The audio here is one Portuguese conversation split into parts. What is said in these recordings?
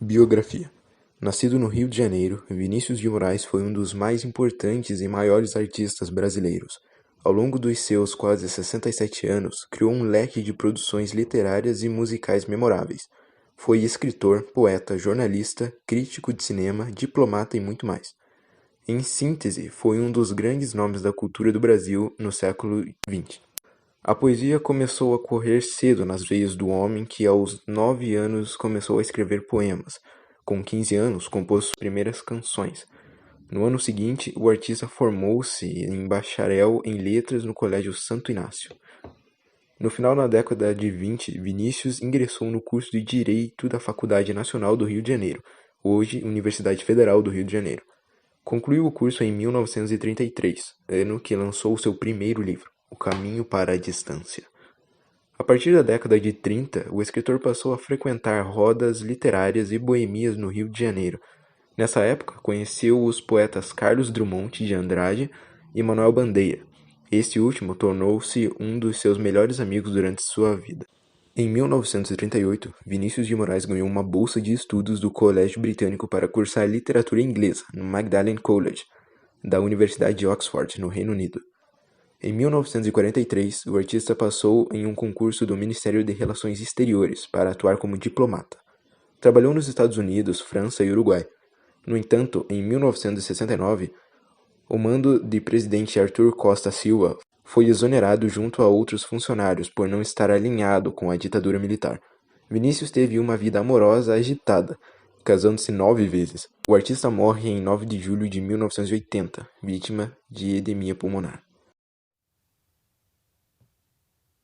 Biografia. Nascido no Rio de Janeiro, Vinícius de Moraes foi um dos mais importantes e maiores artistas brasileiros. Ao longo dos seus quase 67 anos, criou um leque de produções literárias e musicais memoráveis. Foi escritor, poeta, jornalista, crítico de cinema, diplomata e muito mais. Em síntese, foi um dos grandes nomes da cultura do Brasil no século XX. A poesia começou a correr cedo nas veias do homem que aos 9 anos começou a escrever poemas. Com 15 anos, compôs suas primeiras canções. No ano seguinte, o artista formou-se em bacharel em letras no Colégio Santo Inácio. No final da década de 20, Vinícius ingressou no curso de Direito da Faculdade Nacional do Rio de Janeiro, hoje Universidade Federal do Rio de Janeiro. Concluiu o curso em 1933, ano que lançou seu primeiro livro, O Caminho para a Distância. A partir da década de 30, o escritor passou a frequentar rodas literárias e boêmias no Rio de Janeiro. Nessa época, conheceu os poetas Carlos Drummond de Andrade e Manuel Bandeira. Este último tornou-se um dos seus melhores amigos durante sua vida. Em 1938, Vinícius de Moraes ganhou uma bolsa de estudos do Colégio Britânico para cursar literatura inglesa no Magdalen College, da Universidade de Oxford, no Reino Unido. Em 1943, o artista passou em um concurso do Ministério de Relações Exteriores para atuar como diplomata. Trabalhou nos Estados Unidos, França e Uruguai. No entanto, em 1969, o mando de presidente Arthur Costa Silva foi exonerado junto a outros funcionários por não estar alinhado com a ditadura militar. Vinícius teve uma vida amorosa agitada, casando-se 9 vezes. O artista morre em 9 de julho de 1980, vítima de edemia pulmonar.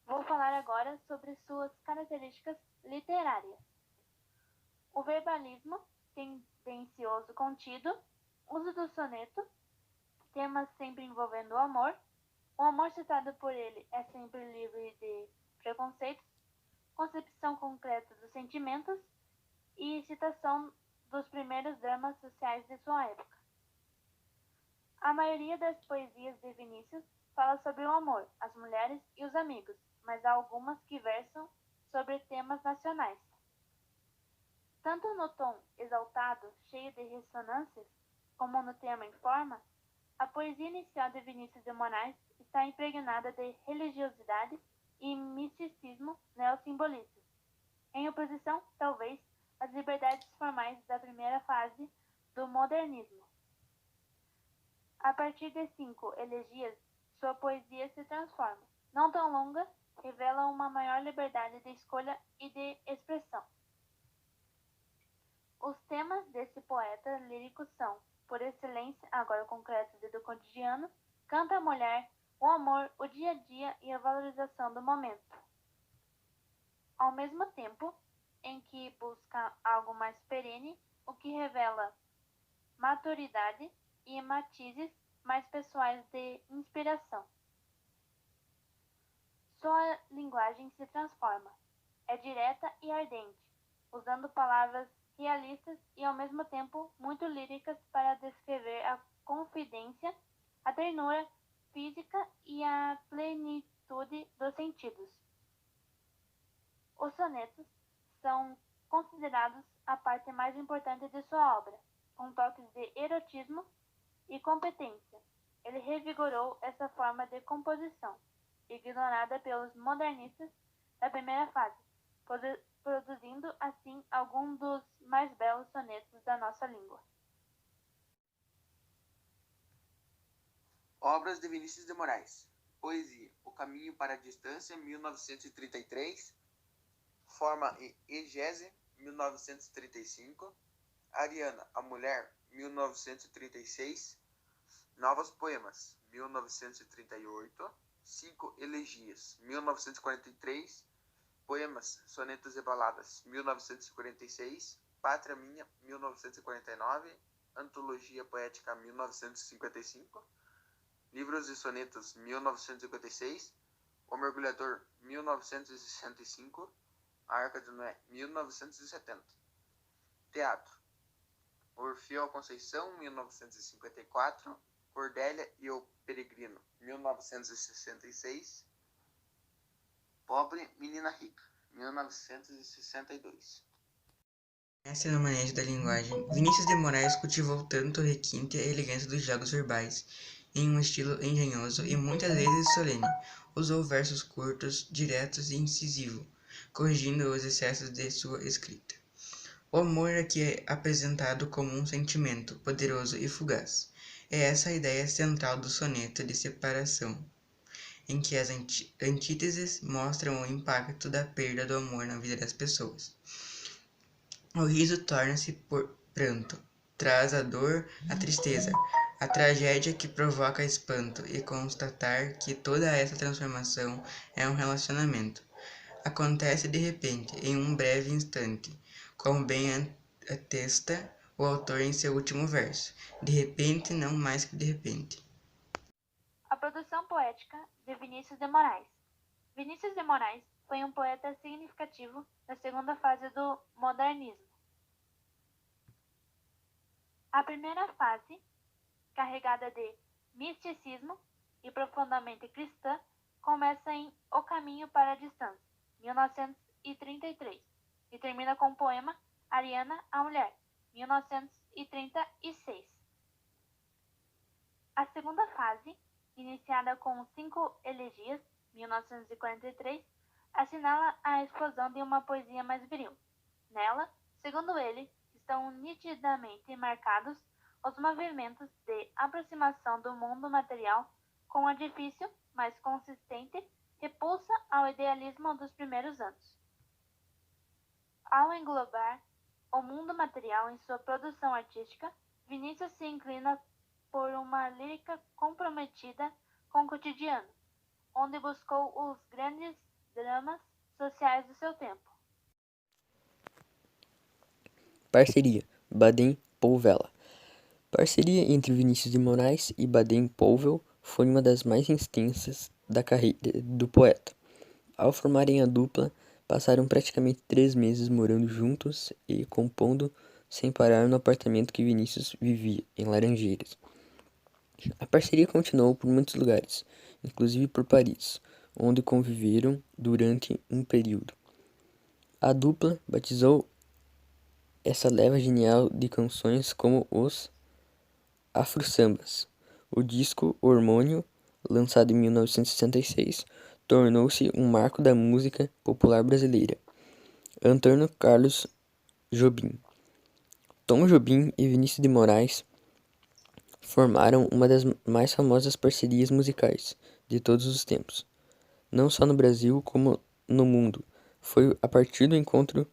Vou falar agora sobre suas características literárias. O verbalismo, tendencioso contido, uso do soneto, temas sempre envolvendo o amor citado por ele é sempre livre de preconceitos, concepção concreta dos sentimentos e citação dos primeiros dramas sociais de sua época. A maioria das poesias de Vinícius fala sobre o amor, as mulheres e os amigos, mas há algumas que versam sobre temas nacionais. Tanto no tom exaltado, cheio de ressonâncias, como no tema em forma, a poesia inicial de Vinícius de Moraes está impregnada de religiosidade e misticismo neossimbolistas, em oposição, talvez, às liberdades formais da primeira fase do modernismo. A partir de 5 elegias, sua poesia se transforma. Não tão longa, revela uma maior liberdade de escolha e de expressão. Os temas desse poeta lírico são, por excelência, agora concretos e do cotidiano, canta a mulher, o amor, o dia a dia e a valorização do momento. Ao mesmo tempo em que busca algo mais perene, o que revela maturidade e matizes mais pessoais de inspiração. Sua linguagem se transforma. É direta e ardente, usando palavras realistas e ao mesmo tempo muito líricas para descrever a confidência, a ternura física e a plenitude dos sentidos. Os sonetos são considerados a parte mais importante de sua obra, com toques de erotismo e competência. Ele revigorou essa forma de composição, ignorada pelos modernistas da primeira fase, produzindo assim alguns dos mais belos sonetos da nossa língua. Obras de Vinícius de Moraes. Poesia: O Caminho para a Distância, 1933. Forma e Egese, 1935. Ariana, a Mulher, 1936. Novos Poemas, 1938. 5 Elegias, 1943. Poemas, Sonetos e Baladas, 1946. Pátria Minha, 1949. Antologia Poética, 1955. Livros e Sonetos, 1956. O Mergulhador, 1965. A Arca de Noé, 1970. Teatro: Orfeu Conceição, 1954. Cordélia e o Peregrino, 1966. Pobre Menina Rica, 1962. Mestre no manejo da linguagem, Vinícius de Moraes cultivou tanto o requinte e a elegância dos jogos verbais, em um estilo engenhoso e muitas vezes solene. Usou versos curtos, diretos e incisivos, corrigindo os excessos de sua escrita. O amor aqui é apresentado como um sentimento poderoso e fugaz. É essa a ideia central do soneto de separação, em que as antíteses mostram o impacto da perda do amor na vida das pessoas. O riso torna-se pranto, traz a dor, a tristeza, a tragédia que provoca espanto, e constatar que toda essa transformação é um relacionamento. Acontece de repente, em um breve instante, como bem atesta o autor em seu último verso. De repente, não mais que de repente. A produção poética de Vinícius de Moraes. Vinícius de Moraes foi um poeta significativo da segunda fase do modernismo. A primeira fase, carregada de misticismo e profundamente cristã, começa em O Caminho para a Distância, 1933, e termina com o poema Ariana, a Mulher, 1936. A segunda fase, iniciada com 5 elegias, 1943, assinala a explosão de uma poesia mais viril. Nela, segundo ele, estão nitidamente marcados os movimentos de aproximação do mundo material com a difícil, mas consistente, repulsa ao idealismo dos primeiros anos. Ao englobar o mundo material em sua produção artística, Vinícius se inclina por uma lírica comprometida com o cotidiano, onde buscou os grandes dramas sociais do seu tempo. Parceria Baden-Powell. Parceria entre Vinícius de Moraes e Baden-Powell foi uma das mais extensas da carreira do poeta. Ao formarem a dupla, passaram praticamente 3 meses morando juntos e compondo sem parar no apartamento que Vinícius vivia, em Laranjeiras. A parceria continuou por muitos lugares, inclusive por Paris, onde conviveram durante um período. A dupla batizou essa leva genial de canções como os Afro-Sambas. O disco Hormônio, lançado em 1966, tornou-se um marco da música popular brasileira. Antônio Carlos Jobim. Tom Jobim e Vinícius de Moraes formaram uma das mais famosas parcerias musicais de todos os tempos, não só no Brasil como no mundo. Foi a partir do encontro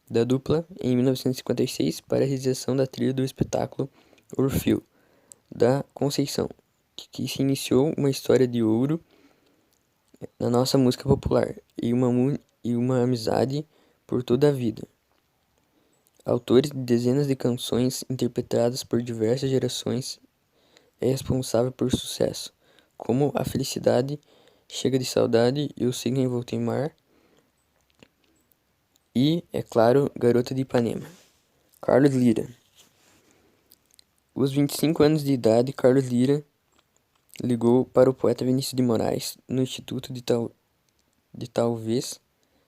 da dupla em 1956 para a realização da trilha do espetáculo Orfeu da Conceição, que se iniciou uma história de ouro na nossa música popular e uma amizade por toda a vida. Autores de dezenas de canções interpretadas por diversas gerações, é responsável por sucesso, como A Felicidade, Chega de Saudade, Eu Sei Quem Vou Teimar e, é claro, Garota de Ipanema. Carlos Lyra. Aos 25 anos de idade, Carlos Lyra ligou para o poeta Vinícius de Moraes no Instituto de talvez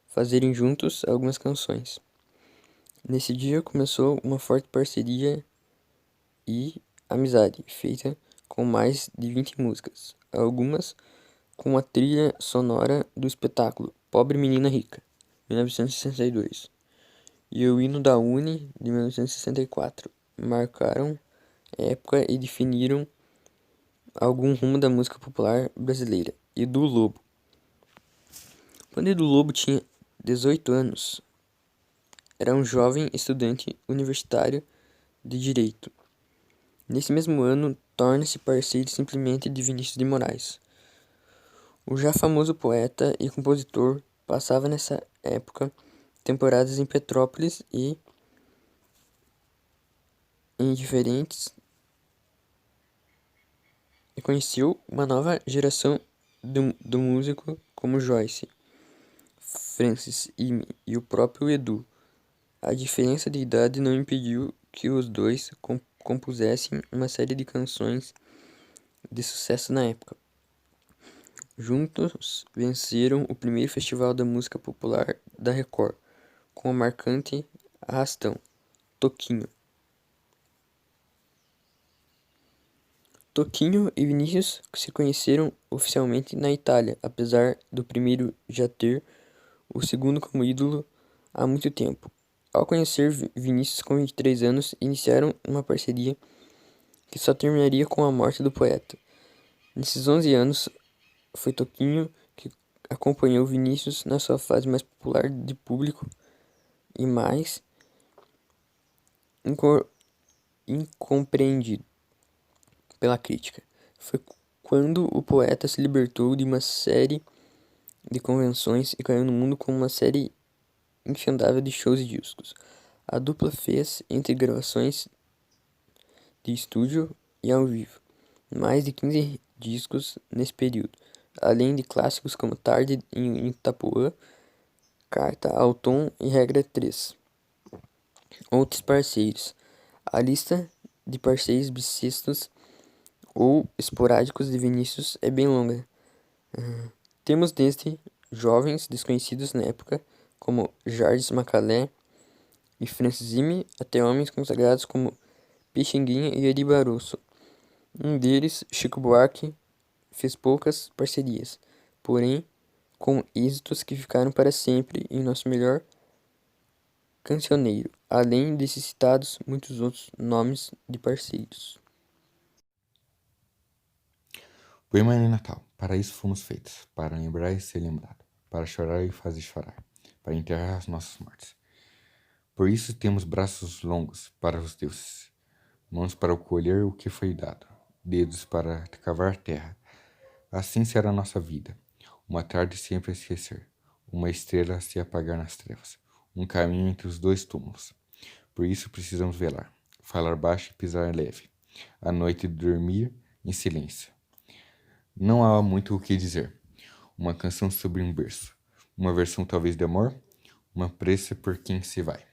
fazerem juntos algumas canções. Nesse dia começou uma forte parceria e amizade, feita com mais de 20 músicas, algumas com a trilha sonora do espetáculo Pobre Menina Rica, 1962, e o Hino da Uni, de 1964, marcaram época e definiram algum rumo da música popular brasileira. Edu Lobo. Quando Edu Lobo tinha 18 anos, era um jovem estudante universitário de Direito. Nesse mesmo ano, torna-se parceiro simplesmente de Vinícius de Moraes. O já famoso poeta e compositor passava nessa época temporadas em Petrópolis e em diferentes e conheceu uma nova geração do músico como Joyce, Francis e o próprio Edu. A diferença de idade não impediu que os dois compusessem uma série de canções de sucesso na época. Juntos venceram o primeiro Festival da Música Popular da Record, com a marcante Arrastão, Toquinho. Toquinho e Vinícius se conheceram oficialmente na Itália, apesar do primeiro já ter o segundo como ídolo há muito tempo. Ao conhecer Vinícius com 23 anos, iniciaram uma parceria que só terminaria com a morte do poeta. Nesses 11 anos, foi Toquinho que acompanhou Vinícius na sua fase mais popular de público e mais incompreendido pela crítica. Foi quando o poeta se libertou de uma série de convenções e caiu no mundo com uma série infindável de shows e discos. A dupla fez, entre gravações de estúdio e ao vivo, mais de 15 discos nesse período, além de clássicos como Tarde em Itapuã, Carta ao Tom e Regra 3. Outros parceiros. A lista de parceiros bissextos ou esporádicos de Vinícius é bem longa. Temos desde jovens desconhecidos na época, como Jardim Macalé e Francine, até homens consagrados como Pixinguinha e Ari Barroso. Um deles, Chico Buarque, fez poucas parcerias, porém com êxitos que ficaram para sempre em nosso melhor cancioneiro, além desses citados, muitos outros nomes de parceiros. Poema de Natal. Para isso fomos feitos, para lembrar e ser lembrado, para chorar e fazer chorar, para enterrar as nossas mortes. Por isso temos braços longos para os deuses, mãos para colher o que foi dado, dedos para cavar terra. Assim será a nossa vida, uma tarde sempre a esquecer, uma estrela a se apagar nas trevas, um caminho entre os dois túmulos. Por isso precisamos velar, falar baixo e pisar leve, à noite dormir em silêncio. Não há muito o que dizer. Uma canção sobre um berço, uma versão talvez de amor, uma prece por quem se vai.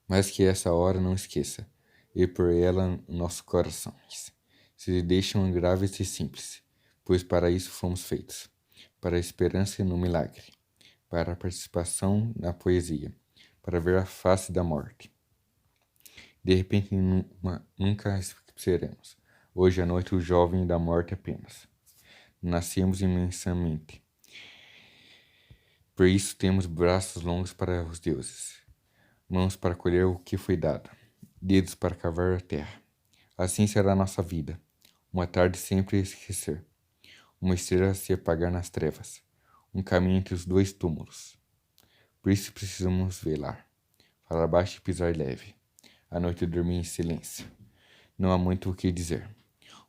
Mas que essa hora não esqueça, e por ela nossos corações se deixam graves e simples, pois para isso fomos feitos, para a esperança no milagre, para a participação na poesia, para ver a face da morte. De repente nunca seremos. Hoje à noite o jovem da morte apenas. Nascemos imensamente. Por isso temos braços longos para os deuses, mãos para colher o que foi dado, dedos para cavar a terra. Assim será a nossa vida, uma tarde sempre a esquecer, uma estrela a se apagar nas trevas, um caminho entre os dois túmulos. Por isso precisamos velar, falar baixo e pisar leve, à noite dormir em silêncio. Não há muito o que dizer.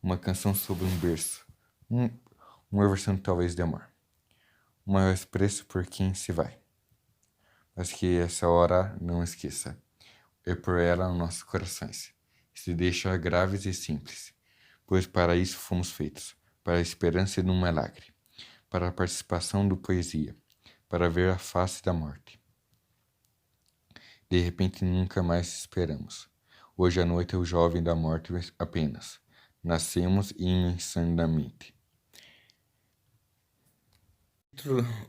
Uma canção sobre um berço, uma versão talvez de amor, uma expresso por quem se vai. Mas que essa hora não esqueça, é por ela nossos corações se deixam graves e simples, pois para isso fomos feitos, para a esperança de um milagre, para a participação do poesia, para ver a face da morte. De repente nunca mais esperamos. Hoje à noite é o jovem da morte apenas. Nascemos imensamente.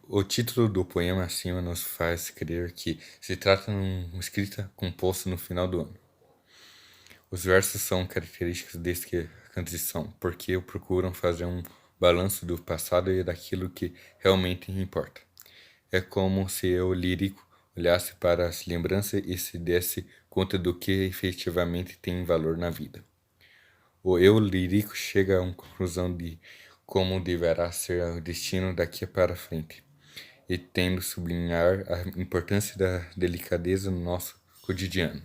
O título do poema acima nos faz crer que se trata de uma escrita composta no final do ano. Os versos são características desta canção, porque procuram fazer um balanço do passado e daquilo que realmente importa. É como se eu, lírico, olhasse para as lembranças e se desse conta do que efetivamente tem valor na vida. O eu lírico chega a uma conclusão de como deverá ser o destino daqui para frente, e tendo sublinhar a importância da delicadeza no nosso cotidiano.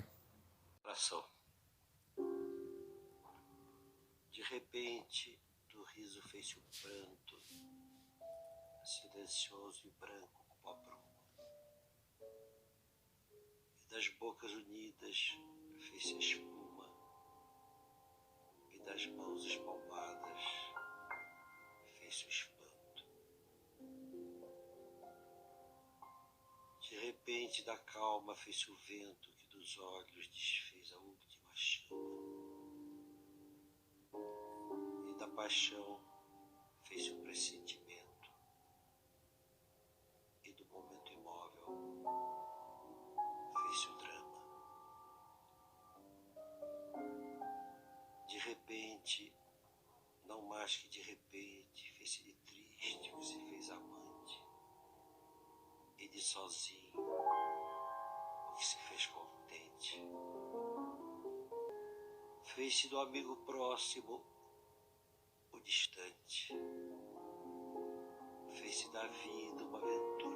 De repente, do riso fez-se o pranto, silencioso e branco como a bruma, e das bocas unidas fez-se a espuma, e das mãos espalmadas fez-se o espanto. De repente, da calma fez-se o vento que dos olhos desfez a última chama, e da paixão fez-se o pressentimento, e do momento imóvel fez-se o drama. repente, não mais que de repente, fez-se de triste, o que se fez amante, e de sozinho, o que se fez contente. Fez-se do amigo próximo o distante. Fez-se da vida uma aventura